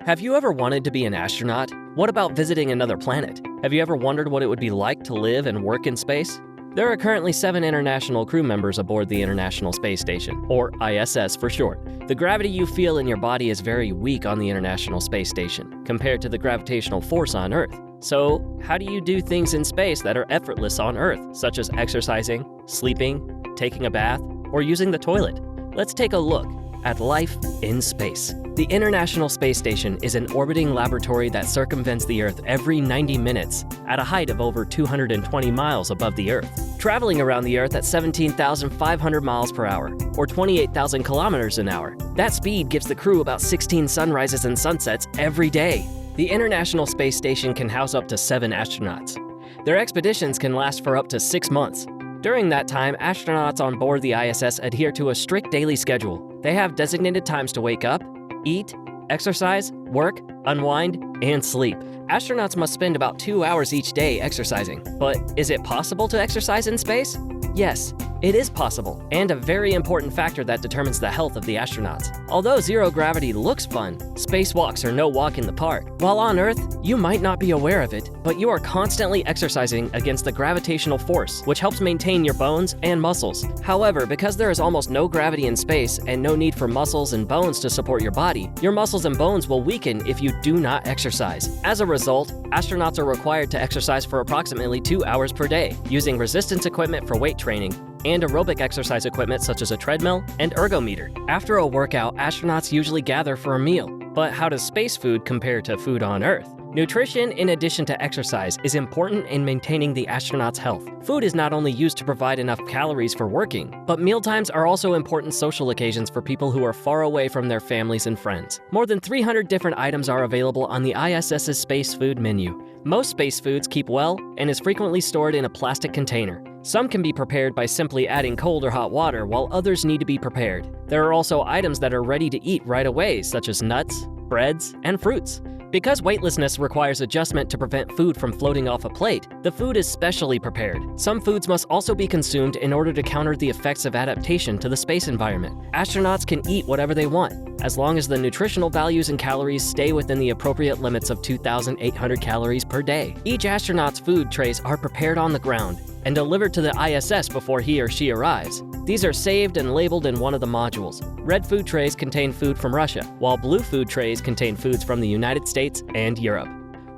Have you ever wanted to be an astronaut? What about visiting another planet? Have you ever wondered what it would be like to live and work in space? There are currently 7 international crew members aboard the International Space Station, or ISS for short. The gravity you feel in your body is very weak on the International Space Station, compared to the gravitational force on Earth. So, how do you do things in space that are effortless on Earth, such as exercising, sleeping, taking a bath, or using the toilet? Let's take a look at life in space. The International Space Station is an orbiting laboratory that circumvents the Earth every 90 minutes at a height of over 220 miles above the Earth, traveling around the Earth at 17,500 miles per hour, or 28,000 kilometers an hour. That speed gives the crew about 16 sunrises and sunsets every day. The International Space Station can house up to 7 astronauts. Their expeditions can last for up to 6 months. During that time, astronauts on board the ISS adhere to a strict daily schedule. They have designated times to wake up, eat, exercise, work, unwind, and sleep. Astronauts must spend about 2 hours each day exercising. But is it possible to exercise in space? Yes, it is possible, and a very important factor that determines the health of the astronauts. Although zero gravity looks fun, spacewalks are no walk in the park. While on Earth, you might not be aware of it, but you are constantly exercising against the gravitational force, which helps maintain your bones and muscles. However, because there is almost no gravity in space and no need for muscles and bones to support your body, your muscles and bones will weaken if you do not exercise. As a result, astronauts are required to exercise for approximately 2 hours per day, using resistance equipment for weight training and aerobic exercise equipment such as a treadmill and ergometer. After a workout, astronauts usually gather for a meal. But how does space food compare to food on Earth? Nutrition, in addition to exercise, is important in maintaining the astronauts' health. Food is not only used to provide enough calories for working, but mealtimes are also important social occasions for people who are far away from their families and friends. More than 300 different items are available on the ISS's space food menu. Most space foods keep well and is frequently stored in a plastic container. Some can be prepared by simply adding cold or hot water, while others need to be prepared. There are also items that are ready to eat right away, such as nuts, breads, and fruits. Because weightlessness requires adjustment to prevent food from floating off a plate, the food is specially prepared. Some foods must also be consumed in order to counter the effects of adaptation to the space environment. Astronauts can eat whatever they want, as long as the nutritional values and calories stay within the appropriate limits of 2,800 calories per day. Each astronaut's food trays are prepared on the ground and delivered to the ISS before he or she arrives. These are saved and labeled in one of the modules. Red food trays contain food from Russia, while blue food trays contain foods from the United States and Europe.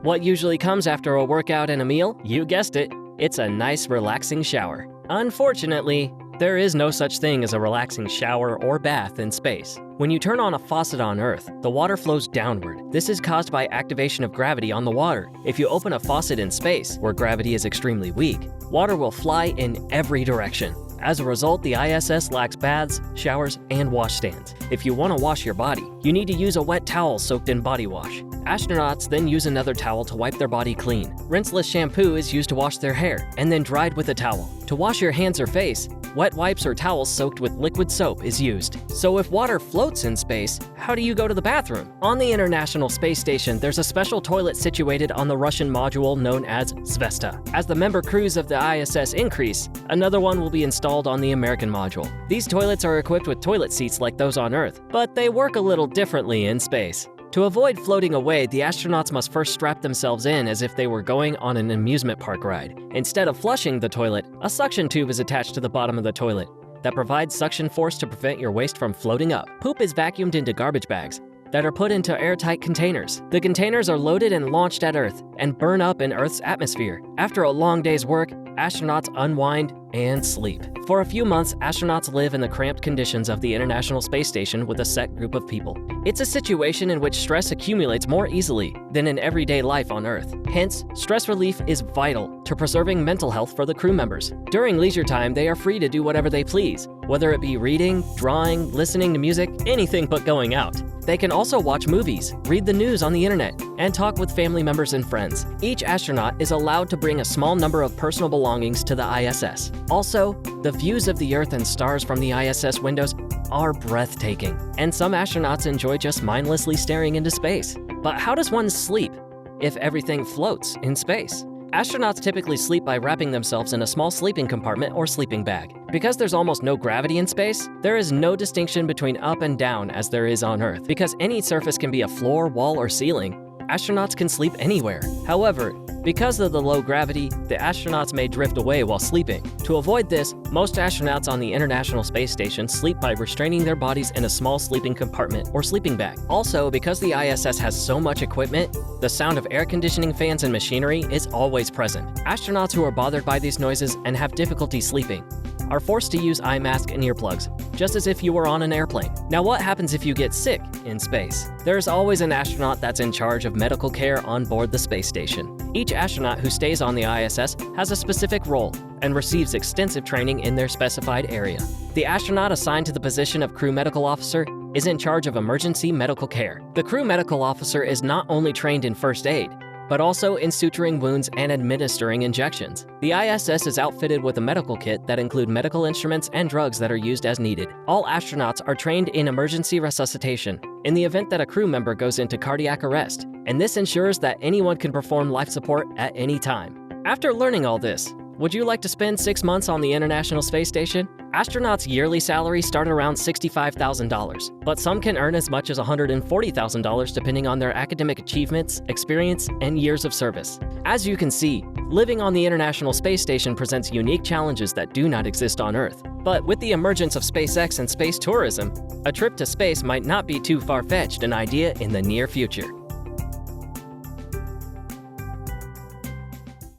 What usually comes after a workout and a meal? You guessed it, it's a nice, relaxing shower. Unfortunately, there is no such thing as a relaxing shower or bath in space. When you turn on a faucet on Earth, the water flows downward. This is caused by activation of gravity on the water. If you open a faucet in space, where gravity is extremely weak, water will fly in every direction. As a result, the ISS lacks baths, showers, and wash stands. If you want to wash your body, you need to use a wet towel soaked in body wash. Astronauts then use another towel to wipe their body clean. Rinseless shampoo is used to wash their hair, and then dried with a towel. To wash your hands or face, wet wipes or towels soaked with liquid soap is used. So if water floats in space, how do you go to the bathroom? On the International Space Station, there's a special toilet situated on the Russian module known as Zvesta. As the member crews of the ISS increase, another one will be installed on the American module. These toilets are equipped with toilet seats like those on Earth, but they work a little differently in space. To avoid floating away, the astronauts must first strap themselves in as if they were going on an amusement park ride. Instead of flushing the toilet, a suction tube is attached to the bottom of the toilet that provides suction force to prevent your waste from floating up. Poop is vacuumed into garbage bags that are put into airtight containers. The containers are loaded and launched at Earth and burn up in Earth's atmosphere. After a long day's work, astronauts unwind and sleep. For a few months, astronauts live in the cramped conditions of the International Space Station with a set group of people. It's a situation in which stress accumulates more easily than in everyday life on Earth. Hence, stress relief is vital to preserving mental health for the crew members. During leisure time, they are free to do whatever they please, whether it be reading, drawing, listening to music, anything but going out. They can also watch movies, read the news on the internet, and talk with family members and friends. Each astronaut is allowed to bring a small number of personal belongings to the ISS. Also, the views of the Earth and stars from the ISS windows are breathtaking, and some astronauts enjoy just mindlessly staring into space. But how does one sleep if everything floats in space? Astronauts typically sleep by wrapping themselves in a small sleeping compartment or sleeping bag. Because there's almost no gravity in space, there is no distinction between up and down as there is on Earth. Because any surface can be a floor, wall, or ceiling, astronauts can sleep anywhere. However, because of the low gravity, the astronauts may drift away while sleeping. To avoid this, most astronauts on the International Space Station sleep by restraining their bodies in a small sleeping compartment or sleeping bag. Also, because the ISS has so much equipment, the sound of air conditioning fans and machinery is always present. Astronauts who are bothered by these noises and have difficulty sleeping are forced to use eye mask and earplugs, just as if you were on an airplane. Now, what happens if you get sick in space? There's always an astronaut that's in charge of medical care on board the space station. Each astronaut who stays on the ISS has a specific role and receives extensive training in their specified area. The astronaut assigned to the position of crew medical officer is in charge of emergency medical care. The crew medical officer is not only trained in first aid, but also in suturing wounds and administering injections. The ISS is outfitted with a medical kit that include medical instruments and drugs that are used as needed. All astronauts are trained in emergency resuscitation in the event that a crew member goes into cardiac arrest, and this ensures that anyone can perform life support at any time. After learning all this, would you like to spend 6 months on the International Space Station? Astronauts' yearly salaries start around $65,000, but some can earn as much as $140,000 depending on their academic achievements, experience, and years of service. As you can see, living on the International Space Station presents unique challenges that do not exist on Earth. But with the emergence of SpaceX and space tourism, a trip to space might not be too far-fetched an idea in the near future.